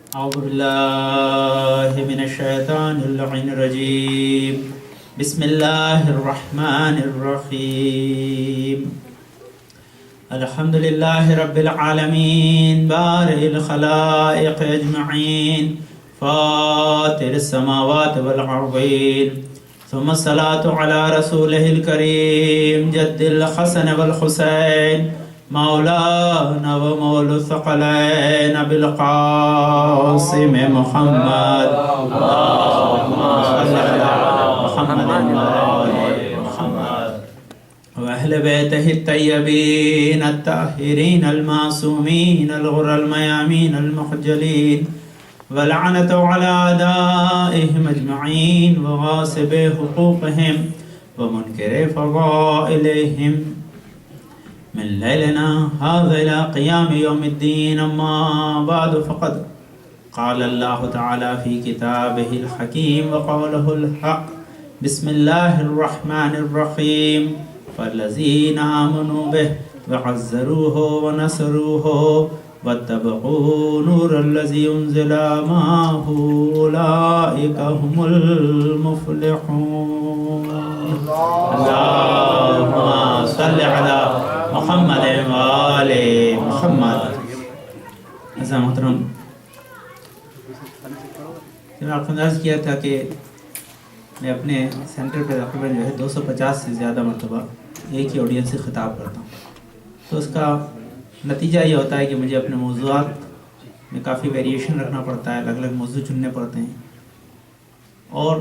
أعوذ بالله من الشيطان اللعين الرجيم. بسم الله الرحمن الرحيم. الحمد لله رب العالمين بارئ الخلائق أجمعين فاطر السماوات والأرضين ثم الصلاة على رسوله الكريم جد الحسن والحسين مولانا ومولى الثقلين أبي القاسم محمد اللهم صل على محمد وآل محمد وأهل بيته الطيبين الطاهرين المعصومين الغر الميامين المخجلين ولعنة على أعدائهم أجمعين وغاصب حقوقهم ومنكر فضائلهم من ليلنا هذا إلى قيام يوم الدين. أما بعد فقد قال الله تعالى في كتابه الحكيم وقوله الحق. بسم الله الرحمن الرحيم. فالذين آمنوا به وعزروه ونصروه واتبعوا نور الذي أنزل معه أولئك هم المفلحون. اللهم صل على محمد وآل محمد. عزیزان محترم، آپ کو عرض کیا تھا کہ میں اپنے سینٹر پہ تقریباً 250 سے زیادہ مرتبہ ایک ہی آڈینس سے خطاب کرتا ہوں. تو اس کا نتیجہ یہ ہوتا ہے کہ مجھے اپنے موضوعات میں کافی ویریشن رکھنا پڑتا ہے، الگ الگ موضوع چننے پڑتے ہیں. اور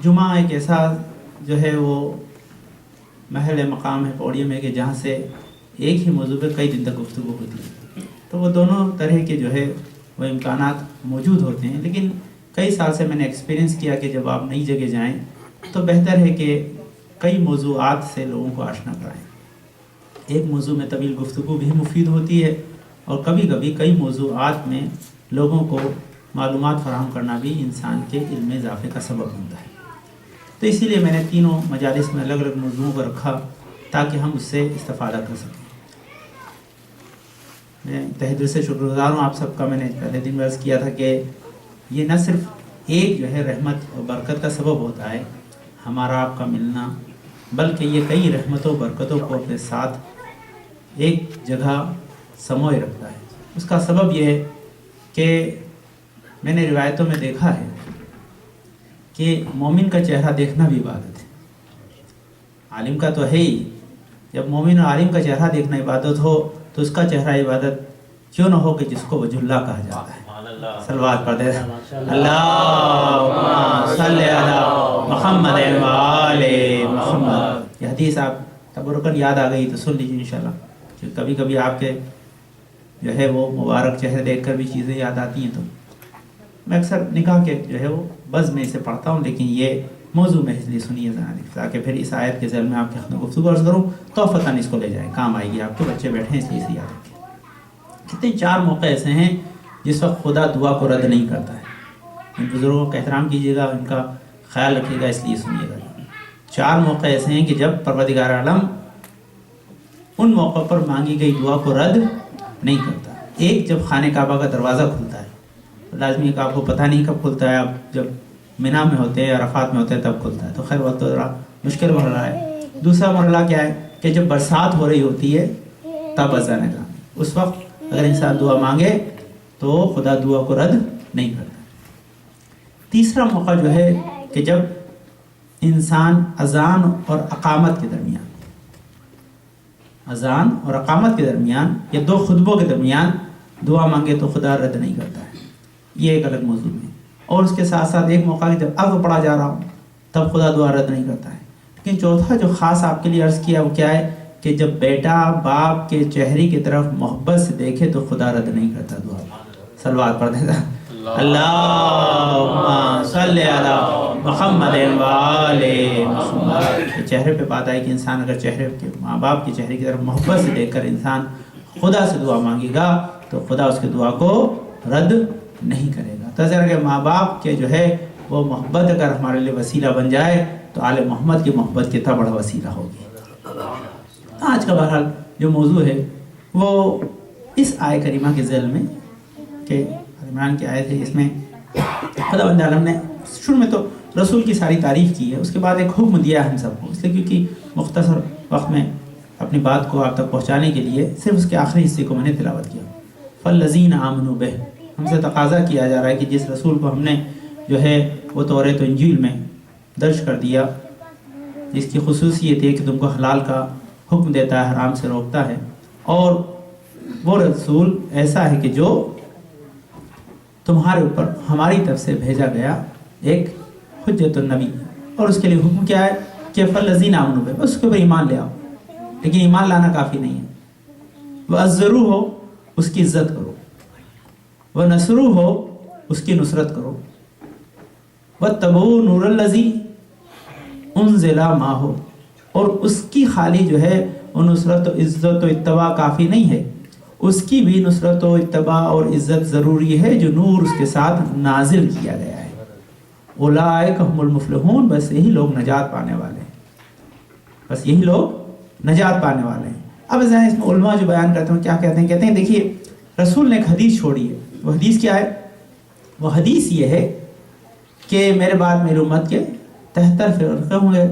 جمعہ ایک ایسا جو ہے وہ محل مقام ہے، پوڈیم ہے کہ جہاں سے ایک ہی موضوع پہ کئی دن تک گفتگو ہوتی ہے. تو وہ دونوں طرح کے جو ہے وہ امکانات موجود ہوتے ہیں. لیکن کئی سال سے میں نے ایکسپیرینس کیا کہ جب آپ نئی جگہ جائیں تو بہتر ہے کہ کئی موضوعات سے لوگوں کو آشنا کرائیں. ایک موضوع میں طویل گفتگو بھی مفید ہوتی ہے، اور کبھی کبھی کئی موضوعات میں لوگوں کو معلومات فراہم کرنا بھی انسان کے علم میں اضافے کا سبب بنتا ہے. تو اسی لیے میں نے تینوں مجالس میں الگ الگ موضوعوں کو رکھا تاکہ ہم اس سے استفادہ کر سکیں. میں تہہ دل سے شکر گزار ہوں آپ سب کا. میں نے پہلے دن عرض کیا تھا کہ یہ نہ صرف ایک جو ہے رحمت و برکت کا سبب ہوتا ہے ہمارا آپ کا ملنا، بلکہ یہ کئی رحمتوں و برکتوں کو اپنے ساتھ ایک جگہ سموئے رکھتا ہے. اس کا سبب یہ ہے کہ میں نے روایتوں میں دیکھا ہے کہ مومن کا چہرہ دیکھنا بھی عبادت ہے. عالم کا تو ہے ہی، جب مومن اور عالم کا چہرہ دیکھنا عبادت ہو تو اس کا چہرہ عبادت کیوں نہ ہو کہ جس کو وجہ اللہ کہا جاتا ہے. صلوات پڑھتے ہیں اللہم صلی علی محمد و آل محمد. یہ حدیث آپ تبرکن یاد آ گئی تو سن لیجیے انشاءاللہ، کہ کبھی کبھی آپ کے جو ہے وہ مبارک چہرے دیکھ کر بھی چیزیں یاد آتی ہیں. تو میں اکثر نکاح کے جو ہے وہ بز میں اسے پڑھتا ہوں، لیکن یہ موضوع میں اس لیے سنیے ذرا تاکہ پھر اس آیت کے ذیل میں آپ کے خدمت گفتگو عرض کروں تو فتن اس کو لے جائیں، کام آئے گی. آپ کے بچے بیٹھے ہیں اس لیے اسے یاد رکھیں. کتنے 4 موقع ایسے ہیں جس وقت خدا دعا کو رد نہیں کرتا ہے. ان بزرگوں کا احترام کیجیے گا، ان کا خیال رکھیے گا، اس لیے سنیے گا. 4 موقع ایسے ہیں کہ جب پروردگار عالم ان موقع پر مانگی گئی دعا کو رد نہیں کرتا. ایک، جب خانہ کعبہ کا دروازہ کھلتا ہے، لازمی کہ آپ کو پتہ نہیں کب کھلتا ہے، آپ جب منی میں ہوتے ہیں، عرفات میں ہوتے ہیں تب کھلتا ہے. تو خیر وقت تو ذرا مشکل مرحلہ ہے. دوسرا مرحلہ کیا ہے کہ جب برسات ہو رہی ہوتی ہے تب اذان کا، اس وقت اگر انسان دعا مانگے تو خدا دعا کو رد نہیں کرتا. تیسرا موقع جو ہے کہ جب انسان اذان اور اقامت کے درمیان، اذان اور اقامت کے درمیان یا 2 خطبوں کے درمیان دعا مانگے تو خدا رد نہیں کرتا ہے. یہ ایک الگ موضوع ہے. اور اس کے ساتھ ساتھ ایک موقع کہ جب عرض پڑھا جا رہا ہوں تب خدا دعا رد نہیں کرتا ہے. لیکن چوتھا جو خاص آپ کے لیے عرض کیا وہ کیا ہے کہ جب بیٹا باپ کے چہرے کی طرف محبت سے دیکھے تو خدا رد نہیں کرتا دعا. صلوات پڑھ دیتا اللہم صلی علی محمد و آل محمد. چہرے پہ بات آئی کہ انسان اگر چہرے کے ماں باپ کے چہرے کی طرف محبت سے دیکھ کر انسان خدا سے دعا مانگے گا تو خدا اس کی دعا کو رد نہیں کرے گا. تو ذرا کہ ماں باپ کے جو ہے وہ محبت اگر ہمارے لیے وسیلہ بن جائے تو آل محمد کی محبت کتنا بڑا وسیلہ ہوگی. آج کا بہرحال جو موضوع ہے وہ اس آیہ کریمہ کے ذیل میں کہ عمران کی آیت ہے، اس میں خدا بند عالم نے شروع میں تو رسول کی ساری تعریف کی ہے، اس کے بعد ایک حکم دیا ہے ہم سب کو، اس لیے کیونکہ مختصر وقت میں اپنی بات کو آپ تک پہنچانے کے لیے صرف اس کے آخری حصے کو میں نے تلاوت کیا۔ فالذین آمنوا بہ، ہم سے تقاضا کیا جا رہا ہے کہ جس رسول کو ہم نے جو ہے وہ توریت و انجیل میں درج کر دیا، جس کی خصوصیت ہے کہ تم کو حلال کا حکم دیتا ہے، حرام سے روکتا ہے، اور وہ رسول ایسا ہے کہ جو تمہارے اوپر ہماری طرف سے بھیجا گیا ایک حجت النبی، اور اس کے لیے حکم کیا ہے کہ فالذین آمنوا بہ، بس اس کے اوپر ایمان لے آؤ، لیکن ایمان لانا کافی نہیں ہے۔ وَعَزَّرُوهُ، اس کی عزت کرو، وَنَصْرُوهُ، اس کی نصرت کرو، وَاتَّبَعُوا نُورَ الَّذِي أُنزِلَ مَعَهُ، اور اس کی خالی جو ہے وہ نصرت و عزت و اتباع کافی نہیں ہے، اس کی بھی نصرت و اتباع اور عزت ضروری ہے جو نور اس کے ساتھ نازل کیا گیا ہے۔ اولئک هم المفلحون، بس یہی لوگ نجات پانے والے ہیں، بس یہی لوگ نجات پانے والے ہیں۔ اب اس میں علماء جو بیان کرتے ہیں کیا کہتے ہیں؟ کہتے ہیں دیکھیے رسول نے ایک حدیث چھوڑی ہے، وہ حدیث کیا ہے؟ وہ حدیث یہ ہے کہ میرے بعد میری امت کے 73 فرقے ہوں گے،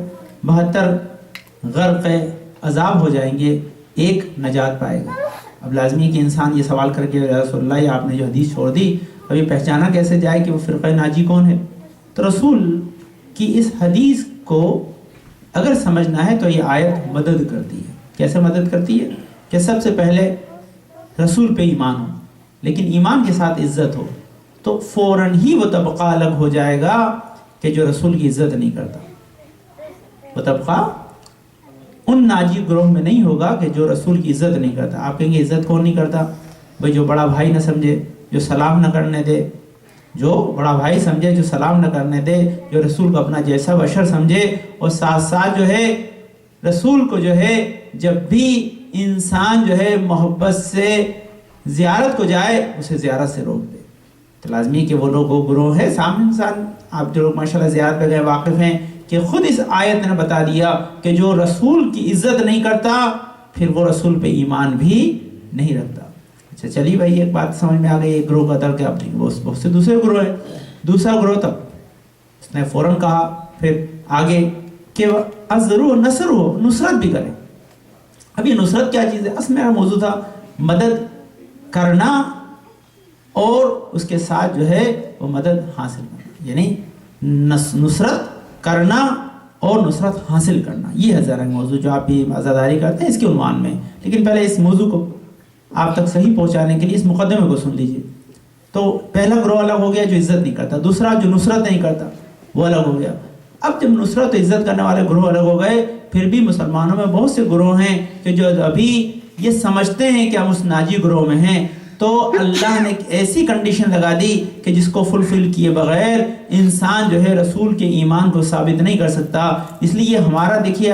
72 غرق عذاب ہو جائیں گے، ایک نجات پائے گا۔ اب لازمی کہ انسان یہ سوال کر کے یا رسول اللہ، یہ آپ نے جو حدیث چھوڑ دی، اب یہ پہچانا کیسے جائے کہ وہ فرقہ ناجی کون ہے؟ تو رسول کی اس حدیث کو اگر سمجھنا ہے تو یہ آیت مدد کرتی ہے۔ کیسے مدد کرتی ہے؟ کہ سب سے پہلے رسول پہ ایمان ہو، لیکن ایمان کے ساتھ عزت ہو، تو فوراً ہی وہ طبقہ الگ ہو جائے گا کہ جو رسول کی عزت نہیں کرتا۔ وہ طبقہ ان ناجی گروہ میں نہیں ہوگا کہ جو رسول کی عزت نہیں کرتا۔ آپ کہیں گے عزت کون نہیں کرتا؟ بھئی جو بڑا بھائی نہ سمجھے، جو سلام نہ کرنے دے، جو بڑا بھائی سمجھے، جو سلام نہ کرنے دے، جو رسول کو اپنا جیسا بشر سمجھے، اور ساتھ ساتھ جو ہے رسول کو جو ہے جب بھی انسان جو ہے محبت سے زیارت کو جائے اسے زیارت سے روک دے۔ تو لازمی کہ وہ لوگ وہ گروہ ہے، سامنے انسان آپ جو لوگ ماشاءاللہ زیارت پہ گئے واقف ہیں کہ خود اس آیت نے بتا دیا کہ جو رسول کی عزت نہیں کرتا پھر وہ رسول پہ ایمان بھی نہیں رکھتا۔ اچھا چلیے بھائی ایک بات سمجھ میں آ گئی، ایک گروہ کا ترک اپنی بہت سے دوسرے گروہ ہے، دوسرا گروہ تب اس نے فوراً کہا پھر آگے کہ ضرور نصر ہو، نصرت بھی کرے۔ اب یہ نصرت کیا چیز ہے؟ اصل میرا موضوع تھا مدد کرنا اور اس کے ساتھ جو ہے وہ مدد حاصل کرنا، یعنی نصرت کرنا اور نصرت حاصل کرنا، یہ ہے ذرا موضوع جو آپ بھی عزاداری کرتے ہیں اس کے عنوان میں۔ لیکن پہلے اس موضوع کو آپ تک صحیح پہنچانے کے لیے اس مقدمے کو سن لیجئے۔ تو پہلا گروہ الگ ہو گیا جو عزت نہیں کرتا، دوسرا جو نصرت نہیں کرتا وہ الگ ہو گیا۔ اب جب نصرت و عزت کرنے والے گروہ الگ ہو گئے، پھر بھی مسلمانوں میں بہت سے گروہ ہیں کہ جو ابھی یہ سمجھتے ہیں کہ ہم اس ناجی گروہ میں ہیں، تو اللہ نے ایک ایسی کنڈیشن لگا دی کہ جس کو فلفل کیے بغیر انسان جو ہے رسول کے ایمان کو ثابت نہیں کر سکتا۔ اس لیے ہمارا دیکھیے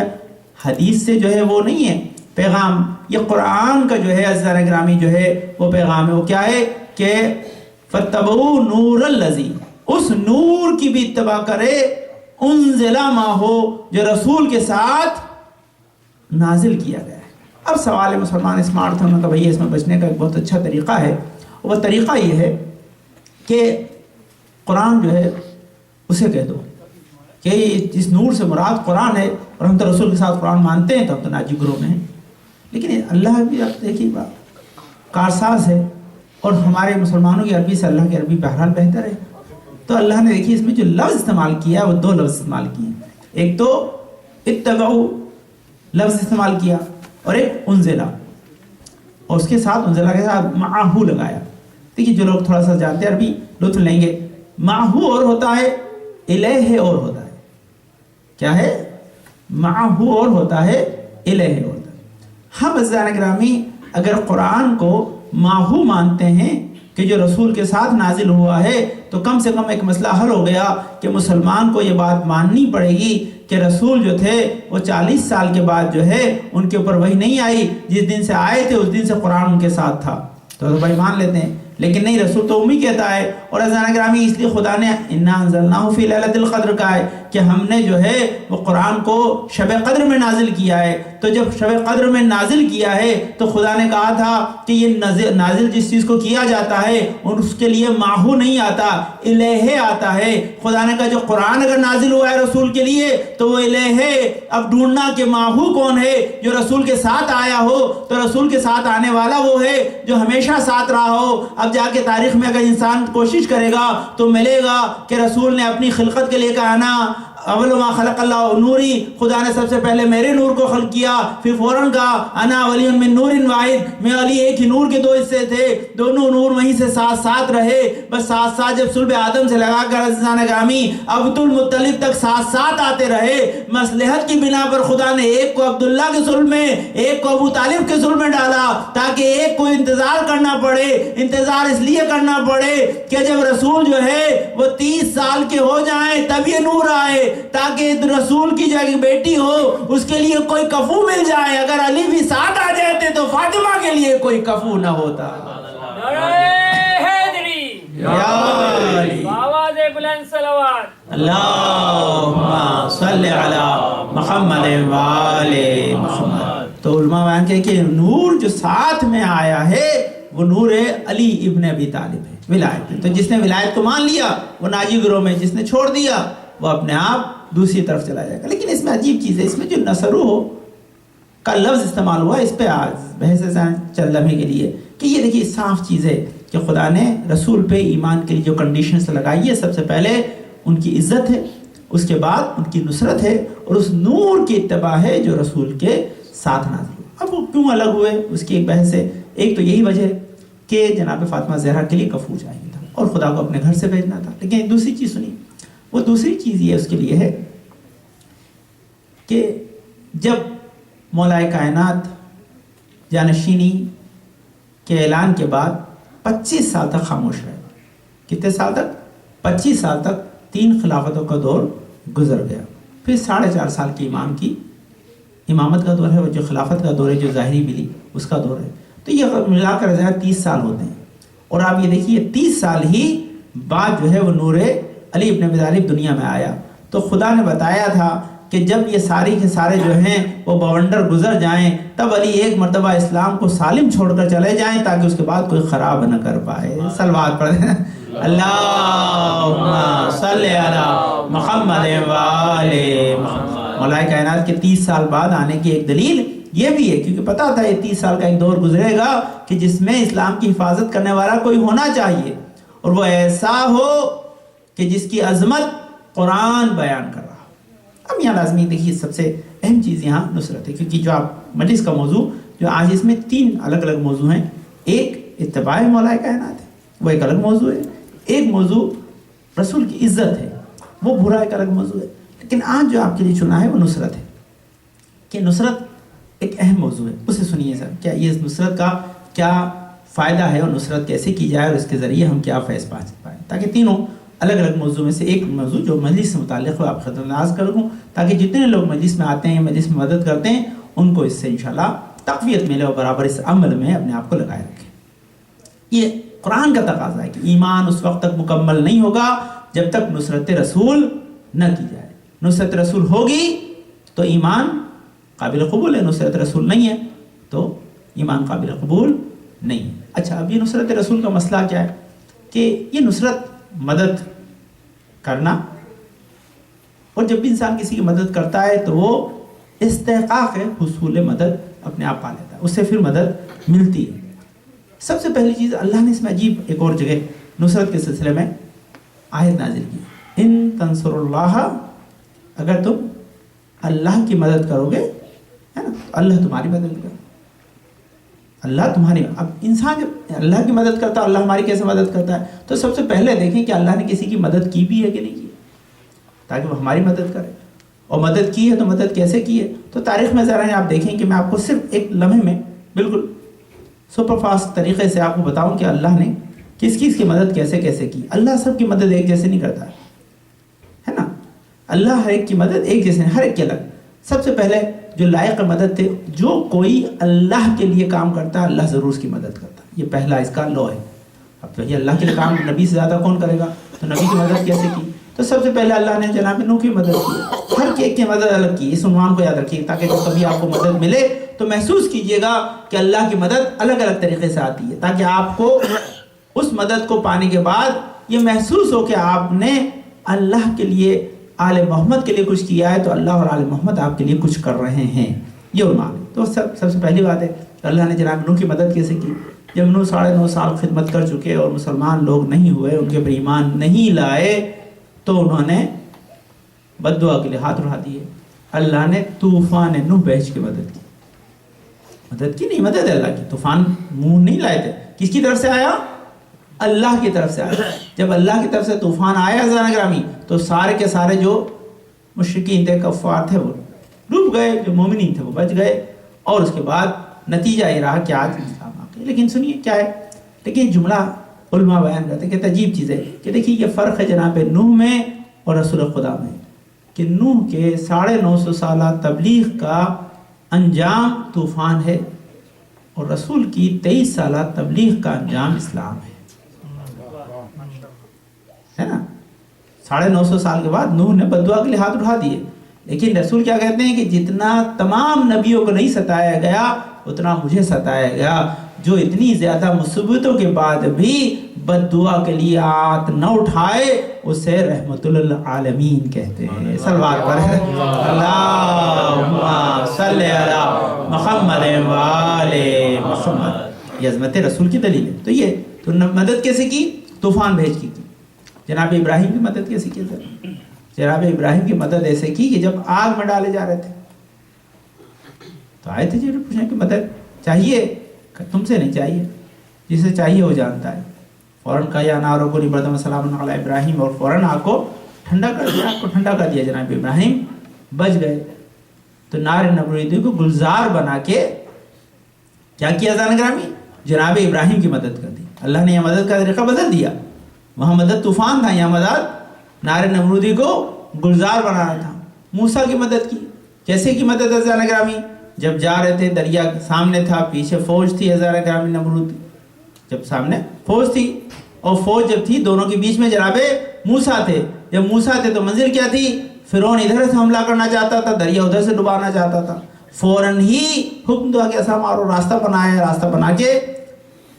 حدیث سے جو ہے وہ نہیں ہے پیغام، یہ قرآن کا جو ہے عزیزان گرامی جو ہے وہ پیغام ہے۔ وہ کیا ہے کہ فَاتَّبَعُوا نُورَ الَّذِي، اس نور کی بھی اتباع کرے، انزل مَعَهُ، جو رسول کے ساتھ نازل کیا گیا ہے۔ اب سوال ہے مسلمان اسمارٹ ہونے کا، بھئی اس میں بچنے کا ایک بہت اچھا طریقہ ہے، وہ طریقہ یہ ہے کہ قرآن جو ہے اسے کہہ دو کہ اس نور سے مراد قرآن ہے، اور ہم تو رسول کے ساتھ قرآن مانتے ہیں تو ہم تو ناجی گروہ میں ہیں۔ لیکن اللہ بھی آپ دیکھیے کارساز ہے، اور ہمارے مسلمانوں کی عربی سے اللہ کی عربی بہرحال بہتر ہے، تو اللہ نے دیکھیے اس میں جو لفظ استعمال کیا وہ دو لفظ استعمال کیے، ایک تو اتبعوا لفظ استعمال کیا اور ایک انزلہ، اور اس کے ساتھ انزلہ کے ساتھ معہو لگایا۔ دیکھیے جو لوگ تھوڑا سا جانتے ہیں عربی لطف لیں گے، معہو اور ہوتا ہے، الیہ اور ہوتا ہے، کیا ہے؟ معہو اور ہوتا ہے، الیہ اور ہوتا ہے۔ ہم عزیزان گرامی اگر قرآن کو معہو مانتے ہیں کہ جو رسول کے ساتھ نازل ہوا ہے، تو کم سے کم ایک مسئلہ حل ہو گیا کہ مسلمان کو یہ بات ماننی پڑے گی کہ رسول جو تھے وہ 40 سال کے بعد جو ہے ان کے اوپر وحی نہیں آئی، جس دن سے آئے تھے اس دن سے قرآن ان کے ساتھ تھا، تو بھائی مان لیتے ہیں۔ لیکن نہیں، رسول تو امی کہتا ہے. اور عزیزان گرامی اس لیے خدا نے انا انزلناہ فی لیلۃ القدر کہا ہے کہ ہم نے جو ہے وہ قرآن کو شب قدر میں نازل کیا ہے. تو جب شب قدر میں نازل کیا ہے تو خدا نے کہا تھا کہ یہ نازل جس چیز کو کیا جاتا ہے اور اس کے لیے ماہو نہیں آتا، الہ آتا ہے. خدا نے کہا جو قرآن اگر نازل ہوا ہے رسول کے لیے تو وہ الہ. اب ڈھونڈنا کہ ماہو کون ہے جو رسول کے ساتھ آیا ہو، تو رسول کے ساتھ آنے والا وہ ہے جو ہمیشہ ساتھ رہا ہو. اب جا کے تاریخ میں اگر انسان کوشش کرے گا تو ملے گا کہ رسول نے اپنی خلقت کے لے کہا نا اول ما خلق اللہ نوری، خدا نے سب سے پہلے میرے نور کو خلق کیا، پھر فوراً کہا انا ولی من نور واحد، میں علی ایک ہی نور کے دو حصے تھے، دونوں نور وہیں سے ساتھ ساتھ رہے. بس ساتھ ساتھ جب صلب آدم سے لگا کر عزیزان گرامی عبد المطلب تک ساتھ ساتھ آتے رہے. مصلحت کی بنا پر خدا نے ایک کو عبداللہ کے صلب میں، ایک کو ابو طالب کے صلب میں ڈالا تاکہ ایک کو انتظار کرنا پڑے. انتظار اس لیے کرنا پڑے کہ جب رسول جو ہے وہ 30 سال کے ہو جائیں تب یہ نور آئے، تاکہ رسول کی جو بیٹی ہو اس کے لیے کوئی کفو مل جائے. اگر علی بھی ساتھ آ جاتے تو فاطمہ کے لیے کوئی کفو نہ ہوتا. اللہم صلی علی محمد وآل محمد. تو علماء بیان کہ نور جو ساتھ میں آیا ہے وہ نور علی ابن ابی طالب ہے ولایت میں. تو جس نے ولایت کو مان لیا وہ ناجی گروہ میں، جس نے چھوڑ دیا وہ اپنے آپ دوسری طرف چلا جائے گا. لیکن اس میں عجیب چیز ہے، اس میں جو نصرو کا لفظ استعمال ہوا اس پہ آج بحث چل لمحے کے لیے کہ یہ دیکھیے صاف چیز ہے کہ خدا نے رسول پہ ایمان کے لیے جو کنڈیشنز لگائی ہے، سب سے پہلے ان کی عزت ہے، اس کے بعد ان کی نصرت ہے، اور اس نور کی اتباع ہے جو رسول کے ساتھ نازل ہو. اب وہ کیوں الگ ہوئے اس کی ایک بحث ہے. ایک تو یہی وجہ ہے کہ جناب فاطمہ زہرا کے لیے کفو چاہیے تھا اور خدا کو اپنے گھر سے بھیجنا تھا. لیکن ایک دوسری چیز سنی، وہ دوسری چیز یہ اس کے لیے ہے کہ جب مولا کائنات جانشینی کے اعلان کے بعد 25 سال تک خاموش رہے. کتنے سال تک؟ 25 سال تک 3 خلافتوں کا دور گزر گیا. پھر 4.5 سال کی امام کی امامت کا دور ہے، وہ جو خلافت کا دور ہے جو ظاہری ملی اس کا دور ہے. تو یہ ملا کر 30 سال ہوتے ہیں. اور آپ یہ دیکھیے 30 سال ہی بعد جو ہے وہ نور علی ابن ابی طالب دنیا میں آیا. تو خدا نے بتایا تھا کہ جب یہ ساری کے سارے جو ہیں وہ بونڈر گزر جائیں تب علی ایک مرتبہ اسلام کو سالم چھوڑ کر چلے جائیں تاکہ اس کے بعد کوئی خراب نہ کر پائے. صلوات پڑھ دیں. اللہم صلی علی محمد وآل محمد. مولا کائنات کے 30 سال بعد آنے کی ایک دلیل یہ بھی ہے کیونکہ پتا تھا یہ 30 سال کا ایک دور گزرے گا کہ جس میں اسلام کی حفاظت کرنے والا کوئی ہونا چاہیے، اور وہ ایسا ہو کہ جس کی عظمت قرآن بیان کر رہا. اب یہاں لازمی دیکھیے سب سے اہم چیز یہاں نصرت ہے، کیونکہ جو آپ مجلس کا موضوع جو آج اس میں 3 الگ الگ موضوع ہیں. ایک اتباع مولا کائنات ہے، وہ ایک الگ موضوع ہے. ایک موضوع رسول کی عزت ہے، وہ برا ایک الگ موضوع ہے. لیکن آج جو آپ کے لیے چنا ہے وہ نصرت ہے، کہ نصرت ایک اہم موضوع ہے. اسے سنیے سر، کیا یہ نصرت کا کیا فائدہ ہے اور نصرت کیسے کی جائے اور اس کے ذریعے ہم کیا فیض پا پائیں. تاکہ تینوں الگ الگ موضوع میں سے ایک موضوع جو مجلس سے متعلق ہو آپ خدمت ناز کر دوں، تاکہ جتنے لوگ مجلس میں آتے ہیں، مجلس میں مدد کرتے ہیں، ان کو اس سے انشاءاللہ تقویت ملے اور برابر اس عمل میں اپنے آپ کو لگائے رکھیں. یہ قرآن کا تقاضا ہے کہ ایمان اس وقت تک مکمل نہیں ہوگا جب تک نصرت رسول نہ کی جائے. نصرت رسول ہوگی تو ایمان قابل قبول ہے، نصرت رسول نہیں ہے تو ایمان قابل قبول نہیں ہے. اچھا، اب یہ نصرت رسول کا مسئلہ کیا ہے کہ یہ نصرت مدد کرنا، اور جب بھی انسان کسی کی مدد کرتا ہے تو وہ استحقاق ہے حصول مدد اپنے آپ پا لیتا ہے، اس سے پھر مدد ملتی ہے. سب سے پہلی چیز اللہ نے اس میں عجیب ایک اور جگہ نصرت کے سلسلے میں آیت نازل کی، ان تنصر اللہ، اگر تم اللہ کی مدد کرو گے ہے نا تو اللہ تمہاری مدد کرے. اللہ تمہاری، اب انسان جب اللہ کی مدد کرتا ہے، اللہ ہماری کیسے مدد کرتا ہے؟ تو سب سے پہلے دیکھیں کہ اللہ نے کسی کی مدد کی بھی ہے کہ نہیں کی، تاکہ وہ ہماری مدد کرے. اور مدد کی ہے تو مدد کیسے کی ہے؟ تو تاریخ میں ذرا آپ دیکھیں کہ میں آپ کو صرف ایک لمحے میں بالکل سپر فاسٹ طریقے سے آپ کو بتاؤں کہ اللہ نے کس کی مدد کیسے کیسے کی. اللہ سب کی مدد ایک جیسے نہیں کرتا ہے نا. اللہ ہر ایک کی مدد ایک جیسے نہیں، ہر ایک کے الگ. سب سے پہلے جو لائق مدد تھے، جو کوئی اللہ کے لیے کام کرتا ہے اللہ ضرور اس کی مدد کرتا ہے. یہ پہلا اس کا لو ہے. اب تو یہ اللہ کے لیے کام نبی سے زیادہ کون کرے گا؟ تو نبی کی مدد کیسے کی؟ تو سب سے پہلے اللہ نے جناب نوح کی مدد کی. ہر ایک کی مدد الگ کی. اس عنوان کو یاد رکھیے تاکہ جب کبھی آپ کو مدد ملے تو محسوس کیجئے گا کہ اللہ کی مدد الگ الگ طریقے سے آتی ہے، تاکہ آپ کو اس مدد کو پانے کے بعد یہ محسوس ہو کہ آپ نے اللہ کے لیے، آل محمد کے لیے کچھ کیا ہے، تو اللہ اور آل محمد آپ کے لیے کچھ کر رہے ہیں. یہ عنوان ہے. تو سب سے پہلی بات ہے اللہ نے جناب نوح کی مدد کیسے کی؟ جب نوح 9.5 سال خدمت کر چکے اور مسلمان لوگ نہیں ہوئے، ان کے پر ایمان نہیں لائے، تو انہوں نے بد دعا کے لیے ہاتھ اٹھا دیے. اللہ نے طوفان نوح بھیج کے مدد کی. مدد کی نہیں، مدد ہے اللہ کی. طوفان منہ نہیں لائے تھے. کس کی طرف سے آیا؟ اللہ کی طرف سے آیا. جب اللہ کی طرف سے طوفان آیا عزیزان گرامی، تو سارے کے سارے جو مشرکین تھے، کفار تھے، وہ ڈوب گئے. جو مومنین تھے وہ بچ گئے. اور اس کے بعد نتیجہ یہ رہا کہ آج اسلام آ گئے. لیکن سنیے کیا ہے، لیکن جملہ علماء بیان کرتے ہیں کہ عجیب چیز ہے کہ دیکھیے یہ فرق ہے جناب نوح میں اور رسول خدا میں، کہ نوح کے 950 سالہ تبلیغ کا انجام طوفان ہے، اور رسول کی 23 سالہ تبلیغ کا انجام اسلام ہے نا. 950 سال کے بعد نوح نے بددعا کے لیے ہاتھ اٹھا دیے. لیکن رسول کیا کہتے ہیں کہ جتنا تمام نبیوں کو نہیں ستایا گیا اتنا مجھے ستایا گیا، جو اتنی زیادہ مصیبتوں کے بعد بھی بددعا کے لیے ہاتھ نہ اٹھائے اسے رحمت للعالمین کہتے ہیں. صلوات پڑھیں اللہم صلی علی محمد و آل محمد. یہ عظمت رسول کی دلیل ہے. تو یہ تو مدد کیسے کی؟ طوفان بھیج کی. جناب ابراہیم کی مدد کیسے کی؟ جناب ابراہیم کی مدد ایسے کی کہ جب آگ میں ڈالے جا رہے تھے تو آئے تھے جنہوں پوچھیں کہ مدد چاہیے؟ تم سے نہیں چاہیے، جسے چاہیے وہ جانتا ہے. فوراً کہا یا نار کونی بردم سلام علی ابراہیم، اور فوراً آگ کو ٹھنڈا کر دیا. آگ کو ٹھنڈا کر دیا. جناب ابراہیم بچ گئے. تو نار نبوت کو گلزار بنا کے کیا کیا جان گرامی؟ جناب ابراہیم کی مدد کر دی. اللہ نے یہ مدد کا طریقہ بدل دیا. وہاں مدد طوفان تھا، یہاں مدد نار نمرودی کو گلزار بنانا تھا. موسیٰ کی مدد کی. کیسے کی مدد ہزار گرامی؟ جب جا رہے تھے دریا سامنے تھا، پیچھے فوج تھی ہزار گرامی نمرود. جب سامنے فوج تھی اور فوج جب تھی دونوں کے بیچ میں جناب موسیٰ تھے. جب موسیٰ تھے تو منزل کیا تھی؟ فرعون ادھر سے حملہ کرنا چاہتا تھا، دریا ادھر سے ڈبانا چاہتا تھا. فوراً ہی حکم دیا کہ ایسا مارو. راستہ بنایا، راستہ بنا کے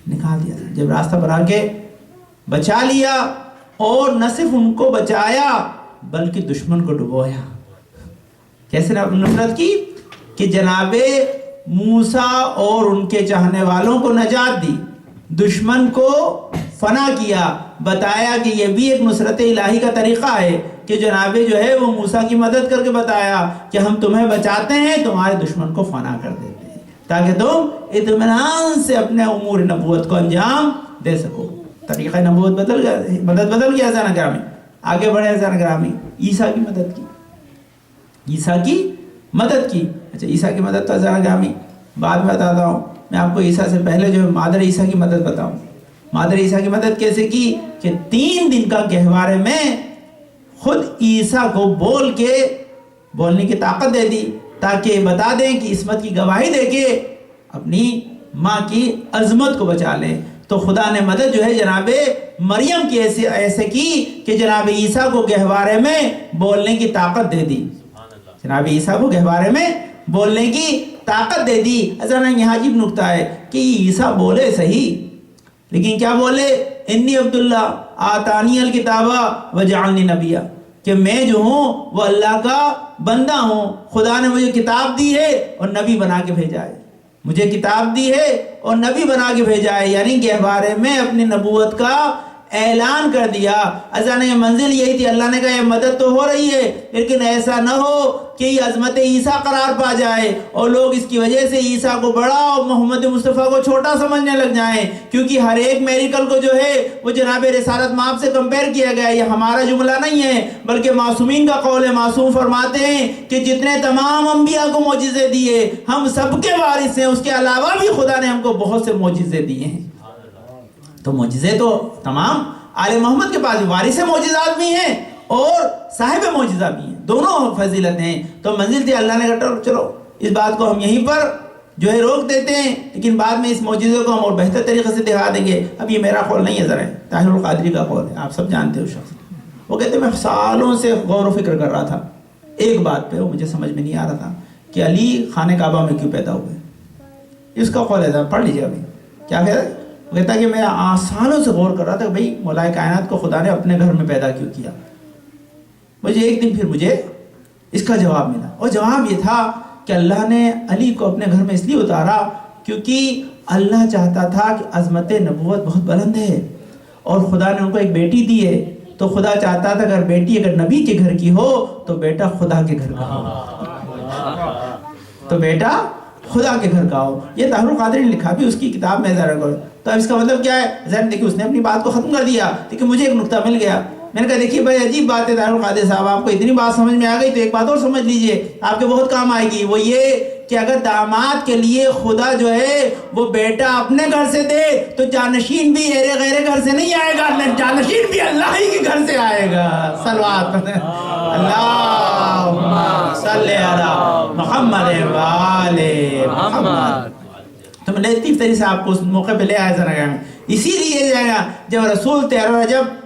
نکال دیا. جب راستہ بنا کے بچا لیا، اور نہ صرف ان کو بچایا بلکہ دشمن کو ڈبویا. کیسے نصرت کی؟ کہ جناب موسیٰ اور ان کے چاہنے والوں کو نجات دی، دشمن کو فنا کیا. بتایا کہ یہ بھی ایک نصرت الہی کا طریقہ ہے کہ جناب جو ہے وہ موسیٰ کی مدد کر کے بتایا کہ ہم تمہیں بچاتے ہیں، تمہارے دشمن کو فنا کر دیتے ہیں، تاکہ تم اطمینان سے اپنے امور نبوت کو انجام دے سکو. طریقہ نبوت بدل گیا، مدد بدل گیا حضرات گرامی. آگے بڑھے حضرات گرامی. عیسیٰ کی مدد کی. عیسیٰ کی مدد کی. اچھا عیسیٰ کی مدد تو حضرات گرامی بعد میں بتاتا ہوں. میں آپ کو عیسیٰ سے پہلے جو ہے مادر عیسیٰ کی مدد بتاؤں. مادر عیسیٰ کی مدد کیسے کی؟ کہ 3 دن کا گہوارے میں خود عیسیٰ کو بول کے بولنے کی طاقت دے دی، تاکہ بتا دیں کہ عصمت کی گواہی دے کے اپنی ماں کی عظمت کو بچا لیں. تو خدا نے مدد جو ہے جناب مریم کی ایسے کی کہ جناب عیسیٰ کو گہوارے میں بولنے کی طاقت دے دی. جناب عیسیٰ کو گہوارے میں بولنے کی طاقت دے دی. یہاں عجیب نکتہ ہے کہ عیسیٰ بولے صحیح، لیکن کیا بولے؟ انی عبداللہ آتانی الکتابہ وجعلنی نبیہ، کہ میں جو ہوں وہ اللہ کا بندہ ہوں، خدا نے مجھے کتاب دی ہے اور نبی بنا کے بھیجا ہے. مجھے کتاب دی ہے اور نبی بنا کے بھیجا ہے. یعنی گہوارے میں اپنی نبوت کا اعلان کر دیا. اذان یہ منزل یہی تھی. اللہ نے کہا یہ مدد تو ہو رہی ہے، لیکن ایسا نہ ہو کہ یہ عظمت عیسیٰ قرار پا جائے اور لوگ اس کی وجہ سے عیسیٰ کو بڑا اور محمد مصطفیٰ کو چھوٹا سمجھنے لگ جائیں. کیونکہ ہر ایک میریکل کو جو ہے وہ جناب رسالت مآب سے کمپیر کیا گیا ہے. یہ ہمارا جملہ نہیں ہے بلکہ معصومین کا قول ہے. معصوم فرماتے ہیں کہ جتنے تمام انبیاء کو معجزے دیے ہم سب کے وارث ہیں، اس کے علاوہ بھی خدا نے ہم کو بہت سے معجزے دیے ہیں. تو معجزے تو تمام آل محمد کے پاس وارث معجزات بھی ہیں اور صاحب معجزہ بھی ہیں، دونوں فضیلت ہیں. تو منزل تھی. اللہ نے کہا چلو اس بات کو ہم یہیں پر جو ہے روک دیتے ہیں، لیکن بعد میں اس معجزے کو ہم اور بہتر طریقے سے دکھا دیں گے. اب یہ میرا قول نہیں ہے، ذرا طاہر القادری کا قول ہے، آپ سب جانتے ہو شخص. وہ کہتے ہیں میں سالوں سے غور و فکر کر رہا تھا ایک بات پہ، وہ مجھے سمجھ میں نہیں آ رہا تھا کہ علی خانہ کعبہ میں کیوں پیدا ہوئے. اس کا قول ہے، پڑھ لیجیے ابھی کیا کہتا ہے. وہ کہتا ہے کہ میں سالوں سے غور کر رہا تھا کہ بھئی مولا کائنات کو خدا نے اپنے گھر میں پیدا کیوں کیا. مجھے ایک دن پھر مجھے اس کا جواب ملا، اور جواب یہ تھا کہ اللہ نے علی کو اپنے گھر میں اس لیے اتارا کیونکہ اللہ چاہتا تھا کہ عظمت نبوت بہت بلند ہے اور خدا نے ان کو ایک بیٹی دی ہے، تو خدا چاہتا تھا اگر بیٹی اگر نبی کے گھر کی ہو تو بیٹا خدا کے گھر کا ہو، تو بیٹا خدا کے گھر کا ہو. یہ طاہر القادری نے لکھا بھی اس کی کتاب میں ذرا کرو. تو اب اس کا مطلب کیا ہے؟ ذرا دیکھیے اس نے اپنی بات کو ختم کر دیا، لیکن مجھے ایک نقطہ مل گیا. میں نے کہا دیکھیے بھائی عجیب بات ہے طاہر القادری صاحب، آپ کو اتنی بات سمجھ میں آ گئی تو ایک بات اور سمجھ لیجئے، آپ کے بہت کام آئے گی. وہ یہ کہ اگر داماد کے لیے خدا جو ہے وہ بیٹا اپنے گھر سے دے تو جانشین بھی غیر گھر سے نہیں آئے گا، جانشین بھی اللہ ہی کے گھر سے آئے گا. صلوات اللہم صلی علی محمد وآل محمد. تو میں لطیف طریقے سے آپ کو اس موقع پہ لے آیا ذرا. اسی لیے جب رسول 13 رجب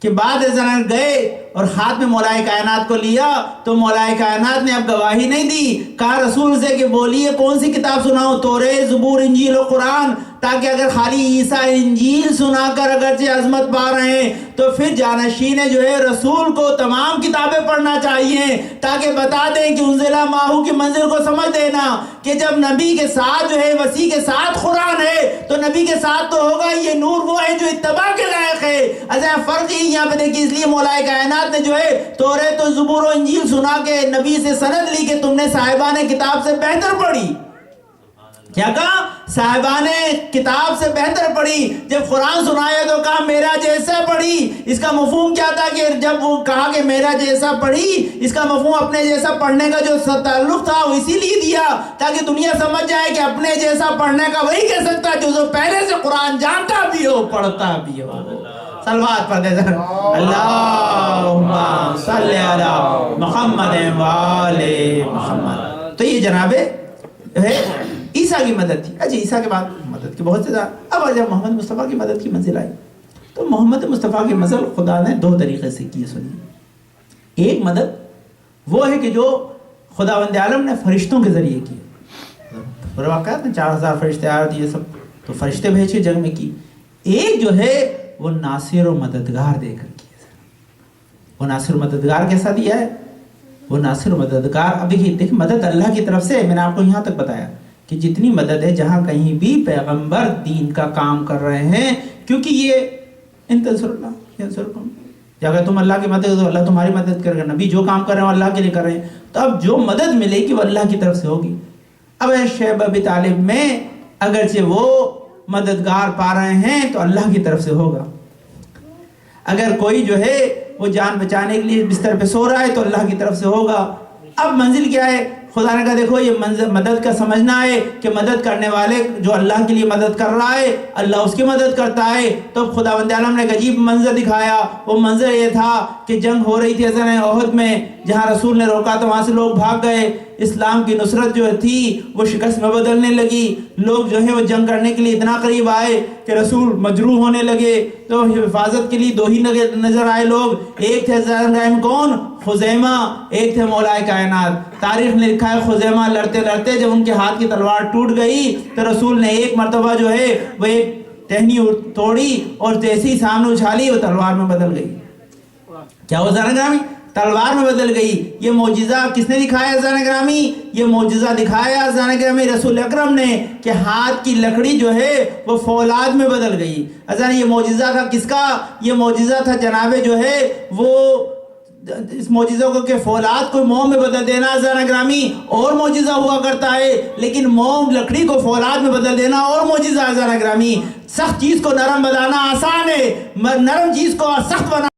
کے بعد گئے اور ہاتھ میں مولا کائنات کو لیا تو مولا کائنات نے اب گواہی نہیں دی، کہا رسول سے کہ بولیے کون سی کتاب سناؤں، توریت، زبور، انجیل و قرآن، تاکہ اگر خالی عیسیٰ انجیل سنا کر اگرچہ عظمت پا رہے ہیں تو پھر جانشین جو ہے رسول کو تمام کتابیں پڑھنا چاہیے تاکہ بتا دیں کہ انزلہ ماہو کی منزل کو سمجھ دینا کہ جب نبی کے ساتھ جو ہے وسیع کے ساتھ قرآن ہے تو نبی کے ساتھ تو ہوگا. یہ نور وہ ہے جو اتباع کے لائق ہے. ایسا فرق ہی یہاں پہ دیکھیے، اس لیے مولا کائنات نے جو ہے توریت و زبور و انجیل سنا کے نبی سے سند لی کہ تم نے صاحبان کتاب سے بہتر پڑھی. کیا کہا؟ صاحبان کتاب سے بہتر پڑھی. جب قرآن سنایا تو کہا میرا جیسا پڑھی. اس کا مفہوم کیا تھا کہ جب وہ کہا کہ میرا جیسا پڑھی، اس کا مفہوم اپنے جیسا پڑھنے کا جو تعلق تھا وہ اسی لیے دیا تاکہ دنیا سمجھ جائے کہ اپنے جیسا پڑھنے کا وہی کہہ سکتا ہے جو پہلے سے قرآن جانتا بھی ہو پڑھتا بھی ہو. صلوات پڑھ دے اللہم صلی علی محمد وآل محمد. تو یہ جناب عیسیٰ کی مدد تھی. اچھا عیسیٰ کے بعد مدد کی بہت سے زیادہ. اب جب محمد مصطفیٰ کی مدد کی منزل آئی تو محمد مصطفیٰ کی منزل خدا نے 2 طریقے سے کی. سنیے، ایک مدد وہ ہے کہ جو خداوند عالم نے فرشتوں کے ذریعے کی. واقعات میں 4000 فرشتے آئے تھے، یہ سب تو فرشتے بھیج کے جنگ میں کی. ایک جو ہے وہ ناصر و مددگار دے کر کی. وہ ناصر و مددگار کیسا دیا ہے؟ وہ ناصر و مددگار، اب دیکھیے مدد اللہ کی طرف سے. میں نے آپ کو یہاں تک بتایا کہ جتنی مدد ہے جہاں کہیں بھی پیغمبر دین کا کام کر رہے ہیں، کیونکہ یہ ان تنصر اللہ ینصرکم، اگر تم اللہ کی مدد تو اللہ تمہاری مدد کرے گا. نبی جو کام کر رہے ہیں اللہ کے لیے کر رہے ہیں، تو اب جو مدد ملے گی وہ اللہ کی طرف سے ہوگی. اب شیب ابی طالب میں اگرچہ وہ مددگار پا رہے ہیں تو اللہ کی طرف سے ہوگا. اگر کوئی جو ہے وہ جان بچانے کے لیے بستر پہ سو رہا ہے تو اللہ کی طرف سے ہوگا. اب منزل کیا ہے؟ خدا نے کہا دیکھو یہ مدد کا سمجھنا ہے کہ مدد کرنے والے جو اللہ کے لیے مدد کر رہا ہے اللہ اس کی مدد کرتا ہے. تو خداوند عالم نے ایک عجیب منظر دکھایا. وہ منظر یہ تھا کہ جنگ ہو رہی تھی اذن احد میں، جہاں رسول نے روکا تو وہاں سے لوگ بھاگ گئے. اسلام کی نصرت جو تھی وہ شکست میں بدلنے لگی. لوگ جو ہے وہ جنگ کرنے کے لیے اتنا قریب آئے کہ رسول مجروح ہونے لگے. تو حفاظت کے لیے 2 ہی نظر آئے لوگ. ایک تھے زرنگائم کون؟ خزیمہ، ایک تھے مولا کائنات. تاریخ نے لکھا ہے خزیمہ لڑتے لڑتے جب ان کے ہاتھ کی تلوار ٹوٹ گئی تو رسول نے ایک مرتبہ جو ہے وہ ایک ٹہنی توڑی اور جیسی سامنے اچھالی وہ تلوار میں بدل گئی. کیا وہ زرنگامی تلوار میں بدل گئی؟ یہ معجزہ کس نے دکھایا زان گرامی؟ یہ معجزہ دکھایا زان گرامی رسول اکرم نے کہ ہاتھ کی لکڑی جو ہے وہ فولاد میں بدل گئی. ازان یہ معجزہ تھا کس کا؟ یہ معجزہ تھا جناب جو ہے وہ اس معجزہ کو کہ فولاد کو موم میں بدل دینا زان گرامی اور معجزہ ہوا کرتا ہے، لیکن موم لکڑی کو فولاد میں بدل دینا اور معجزہ زان گرامی. سخت چیز کو نرم بنانا آسان ہے، نرم چیز کو سخت بنا